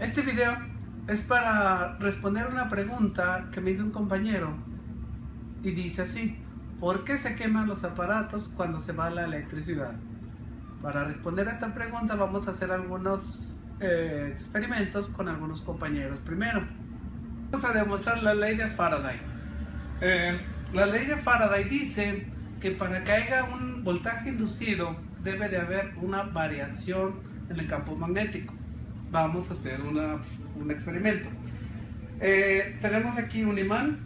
Este video es para responder una pregunta que me hizo un compañero y dice así: ¿por qué se queman los aparatos cuando se va la electricidad? Para responder a esta pregunta vamos a hacer algunos experimentos con algunos compañeros. Primero, vamos a demostrar la ley de Faraday. La ley de Faraday dice que para que haya un voltaje inducido debe de haber una variación en el campo magnético. Vamos a hacer un experimento. Tenemos aquí un imán,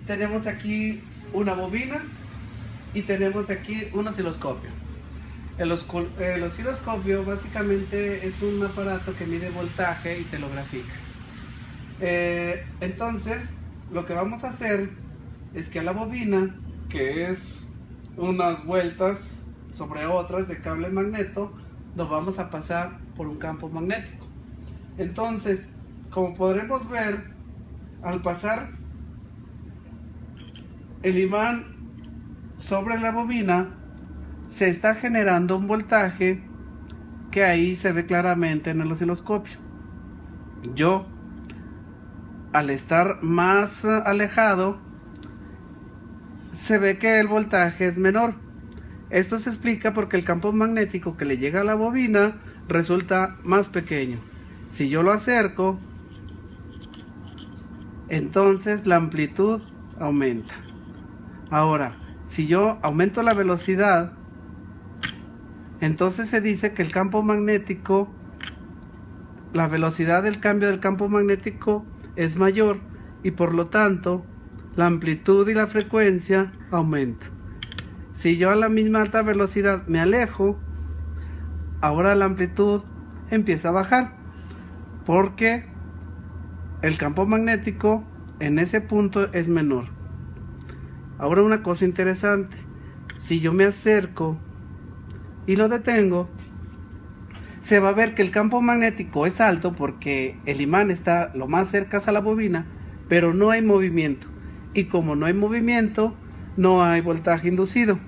tenemos aquí una bobina y tenemos aquí un osciloscopio. El osciloscopio básicamente es un aparato que mide voltaje y te lo grafica. Entonces lo que vamos a hacer es que a la bobina, que es unas vueltas sobre otras de cable magneto, lo vamos a pasar por un campo magnético. Entonces, como podremos ver, al pasar el imán sobre la bobina, se está generando un voltaje que ahí se ve claramente en el osciloscopio. Yo, al estar más alejado, se ve que el voltaje es menor. Esto se explica porque el campo magnético que le llega a la bobina resulta más pequeño. Si yo lo acerco, entonces la amplitud aumenta. Ahora, si yo aumento la velocidad, entonces se dice que el campo magnético, la velocidad del cambio del campo magnético es mayor y por lo tanto la amplitud y la frecuencia aumenta. Si yo a la misma alta velocidad me alejo, ahora la amplitud empieza a bajar porque el campo magnético en ese punto es menor. Ahora una cosa interesante: si yo me acerco y lo detengo, se va a ver que el campo magnético es alto porque el imán está lo más cerca a la bobina, pero no hay movimiento. Y como no hay movimiento, no hay voltaje inducido.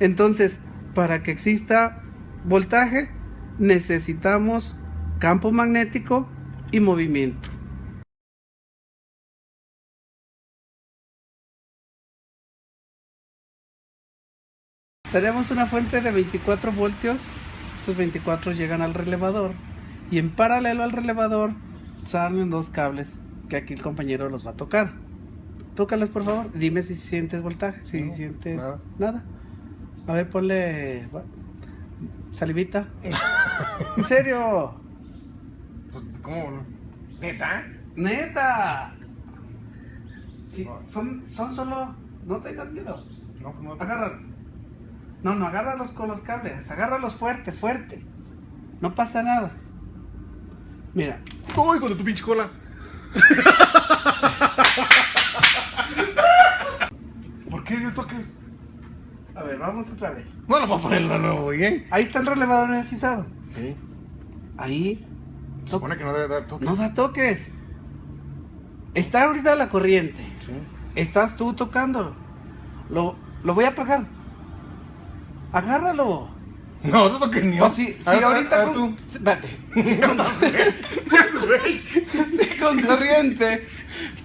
Entonces, para que exista voltaje, necesitamos campo magnético y movimiento. Tenemos una fuente de 24 voltios. Estos 24 llegan al relevador y en paralelo al relevador salen dos cables que aquí el compañero los va a tocar. Tócalos, por favor. Dime si sientes voltaje, si no, sientes nada. A ver, ponle salivita. ¿En serio? Pues, ¿cómo? ¿Neta? ¡Neta! Sí, son solo... No tengas miedo. No. Agarra. No, agárralos con los cables. Agárralos fuerte, fuerte. No pasa nada. Mira. ¡Uy, con tu pinche cola! ¿Por qué dio toques? A ver, vamos otra vez. No lo voy a poner de nuevo, güey. Ahí está el relevador energizado. Sí. Ahí. Se supone que no debe dar toques. No da toques. Está ahorita la corriente. Sí. Estás tú tocándolo. Lo voy a apagar. Agárralo. No toques ni yo. Si ahorita a ver, tú. Espérate. Si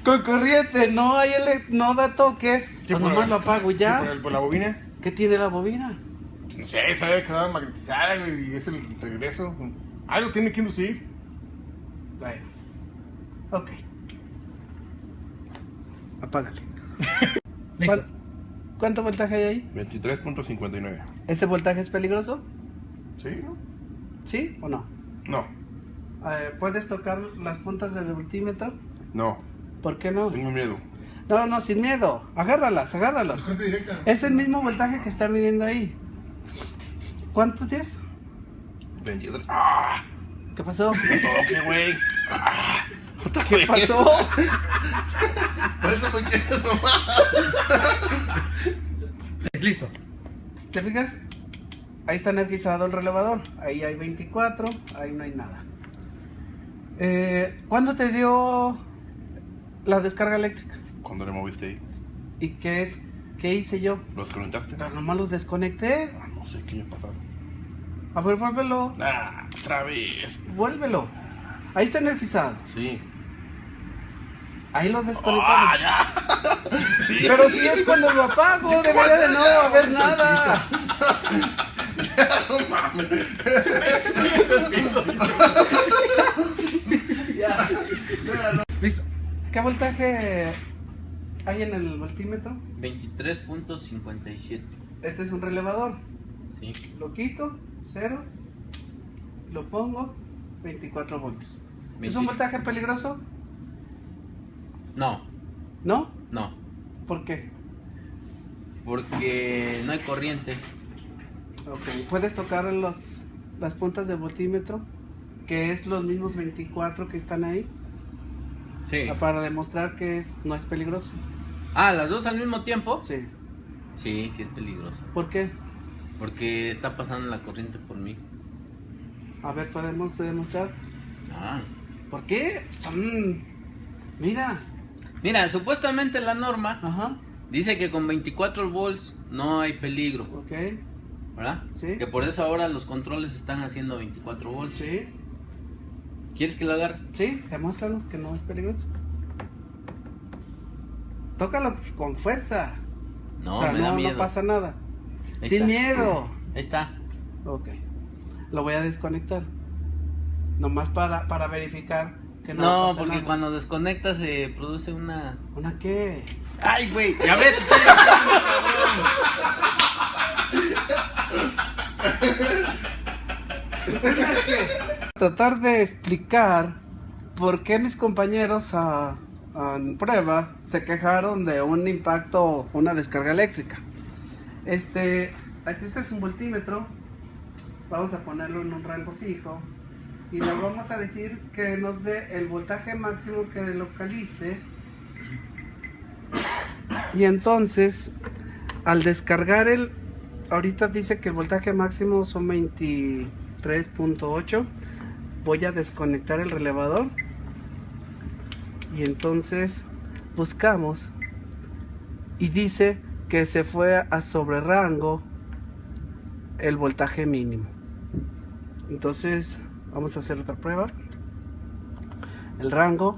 con corriente no hay no da toques, pues nomás lo apago y ya. Sí, por la bobina. ¿Qué tiene la bobina? Pues no sé, esa debe quedar magnetizada, güey, y es el regreso. Algo tiene que inducir. Bueno. Ok. Apágale. Listo. ¿Cuánto voltaje hay ahí? 23.59. ¿Ese voltaje es peligroso? ¿Sí? ¿No? ¿Sí o no? No. ¿Puedes tocar las puntas del voltímetro? No. ¿Por qué no? Tengo miedo. No, sin miedo. Agárralas. Fuente directa. Es el mismo voltaje que está midiendo ahí. ¿Cuánto tienes? 23. ¡Ah! ¿Qué pasó? No toque, güey. ¡Ah! ¿Qué pasó? Por eso no quieres nomás. Listo. ¿Te fijas? Ahí está energizado el relevador. Ahí hay 24. Ahí no hay nada. ¿Cuándo te dio la descarga eléctrica? ¿Cuándo le moviste ahí? ¿Y qué hice yo? ¿Los conectaste? Pues nomás los desconecté. No sé qué me pasaron. A ver, vuélvelo. Otra vez. Vuélvelo. Ahí está energizado. Sí. Ahí lo desconectaron. Ya. Sí. Pero si es cuando lo apago, debería de no haber nada. No mames. Listo. ¿Qué voltaje hay en el voltímetro? 23.57. Este es un relevador. Sí. Lo quito, 0. Lo pongo, 24 voltios. ¿Es un voltaje peligroso? No, ¿No? no. ¿Por qué? Porque no hay corriente. Ok. ¿Puedes tocar las puntas del voltímetro? Que es los mismos 24 que están ahí. Sí. Para demostrar que no es peligroso. Ah, ¿las dos al mismo tiempo? Sí. Sí, sí es peligroso. ¿Por qué? Porque está pasando la corriente por mí. A ver, ¿podemos demostrar? Ah. ¿Por qué? Mira. Mira, supuestamente la norma Ajá. dice que con 24 volts no hay peligro, Ok. ¿verdad? Sí. Que por eso ahora los controles están haciendo 24 volts. Sí. ¿Quieres que lo agarre? Sí, demuéstranos que no es peligroso. Tócalo con fuerza. No, o sea, me da no miedo. pasa nada. Ahí Sin está. miedo. Ahí está. Ok. Lo voy a desconectar. Nomás para verificar que no No, pasa porque nada. cuando desconectas se produce una... ¿Una qué? ¡Ay, güey! ¡Ya ves! Tratar de explicar por qué mis compañeros en prueba se quejaron de un impacto, una descarga eléctrica. Este es un voltímetro. Vamos a ponerlo en un rango fijo y le vamos a decir que nos dé el voltaje máximo que localice. Y entonces, al descargar ahorita dice que el voltaje máximo son 23.8. Voy a desconectar el relevador y entonces buscamos y dice que se fue a sobre rango el voltaje mínimo. Entonces vamos a hacer otra prueba. El rango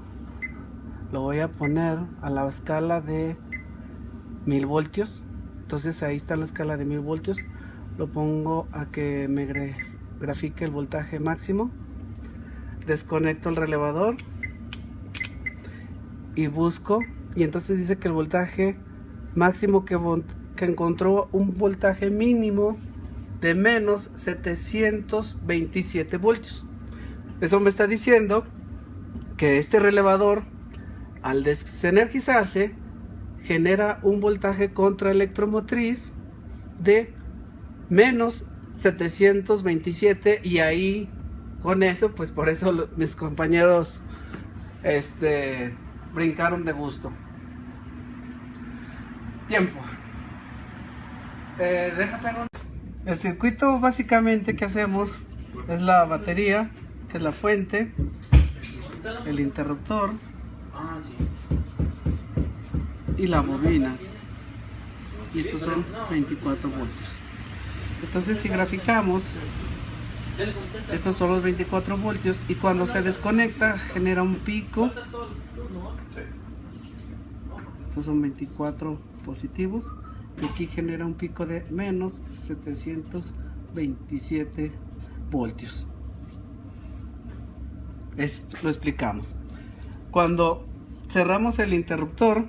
lo voy a poner a la escala de 1000 voltios. Entonces ahí está la escala de 1000 voltios. Lo pongo a que me grafique el voltaje máximo. Desconecto el relevador y busco, y entonces dice que el voltaje máximo que encontró un voltaje mínimo de menos 727 voltios. Eso me está diciendo que este relevador, al desenergizarse, genera un voltaje contraelectromotriz de menos 727, y ahí con eso, pues por eso mis compañeros brincaron de gusto. Tiempo. El circuito básicamente que hacemos es la batería, que es la fuente, el interruptor Ah, sí. y la bobina. Y estos son 24 voltios. Entonces, si graficamos, estos son los 24 voltios, y cuando se desconecta genera un pico. Estos son 24 positivos y aquí genera un pico de menos 727 voltios. Lo explicamos. Cuando cerramos el interruptor,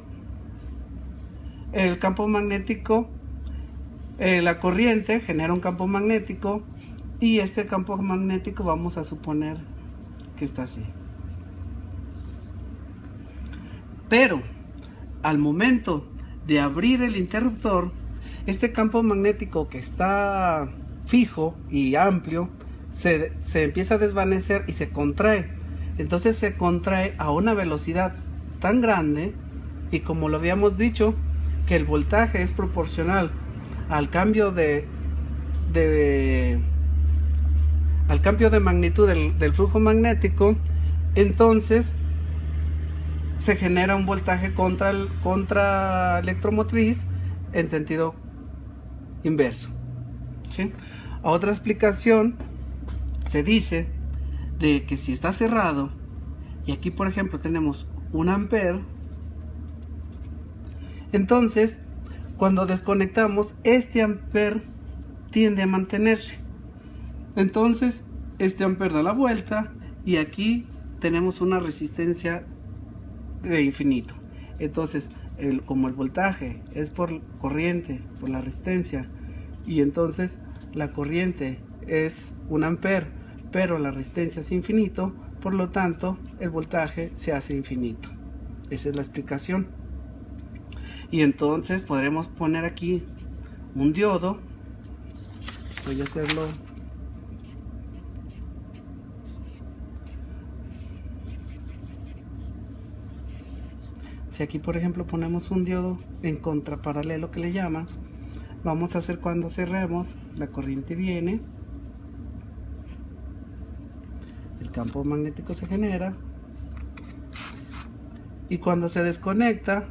el campo magnético, la corriente genera un campo magnético, y este campo magnético vamos a suponer que está así. Pero al momento de abrir el interruptor, este campo magnético, que está fijo y amplio, se empieza a desvanecer y se contrae. Entonces se contrae a una velocidad tan grande, y como lo habíamos dicho, que el voltaje es proporcional al cambio de magnitud del flujo magnético. Entonces se genera un voltaje contra electromotriz en sentido inverso, ¿sí? Otra explicación se dice de que si está cerrado y aquí por ejemplo tenemos 1 ampere, entonces cuando desconectamos este ampere tiende a mantenerse. Entonces este ampere da la vuelta y aquí tenemos una resistencia de infinito. Entonces como el voltaje es por corriente, por la resistencia, y entonces la corriente es 1 ampere pero la resistencia es infinito, por lo tanto el voltaje se hace infinito. Esa es la explicación. Y entonces podremos poner aquí un diodo. Voy a hacerlo si aquí por ejemplo ponemos un diodo en contraparalelo que le llaman, vamos a hacer cuando cerremos, la corriente viene, el campo magnético se genera, y cuando se desconecta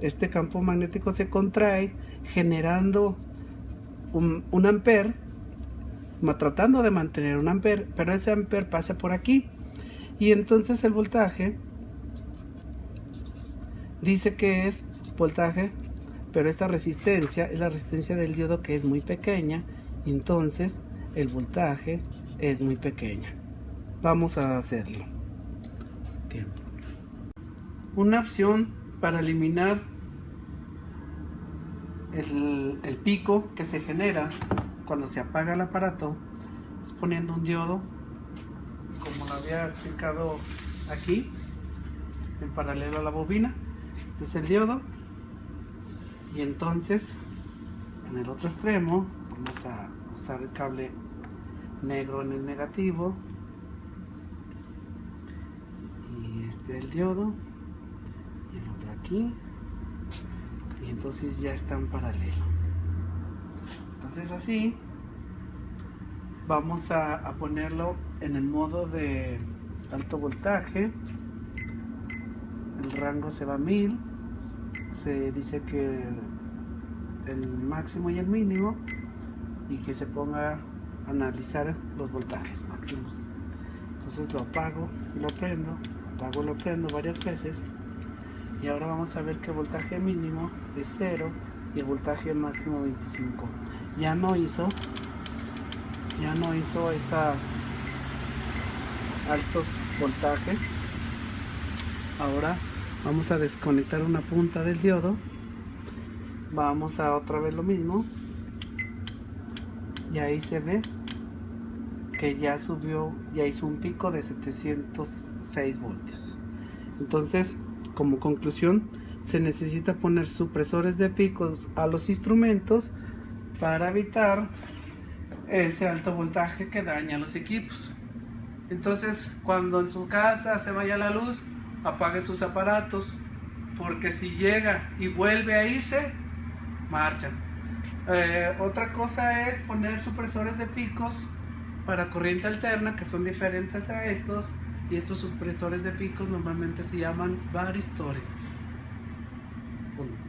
este campo magnético se contrae generando un ampere, tratando de mantener 1 ampere, pero ese ampere pasa por aquí y entonces el voltaje dice que es voltaje, pero esta resistencia es la resistencia del diodo, que es muy pequeña, entonces el voltaje es muy pequeña. Vamos a hacerlo. Tiempo. Una opción para eliminar el pico que se genera cuando se apaga el aparato es poniendo un diodo, como lo había explicado aquí, en paralelo a la bobina. Este es el diodo, y entonces en el otro extremo vamos a usar el cable negro en el negativo, y este es el diodo y el otro aquí, y entonces ya está en paralelo. Entonces así vamos a ponerlo en el modo de alto voltaje. El rango se va a 1000, se dice que el máximo y el mínimo, y que se ponga a analizar los voltajes máximos. Entonces lo apago y lo prendo varias veces, y ahora vamos a ver que el voltaje mínimo es 0 y el voltaje máximo 25. Ya no hizo esas altos voltajes. Ahora vamos a desconectar una punta del diodo, vamos a otra vez lo mismo, y ahí se ve que ya subió, ya hizo un pico de 706 voltios. Entonces, como conclusión, se necesita poner supresores de picos a los instrumentos para evitar ese alto voltaje que daña los equipos. Entonces, cuando en su casa se vaya la luz, apaguen sus aparatos, porque si llega y vuelve a irse, marchan. Otra cosa es poner supresores de picos para corriente alterna, que son diferentes a estos, y estos supresores de picos normalmente se llaman varistores. Punto.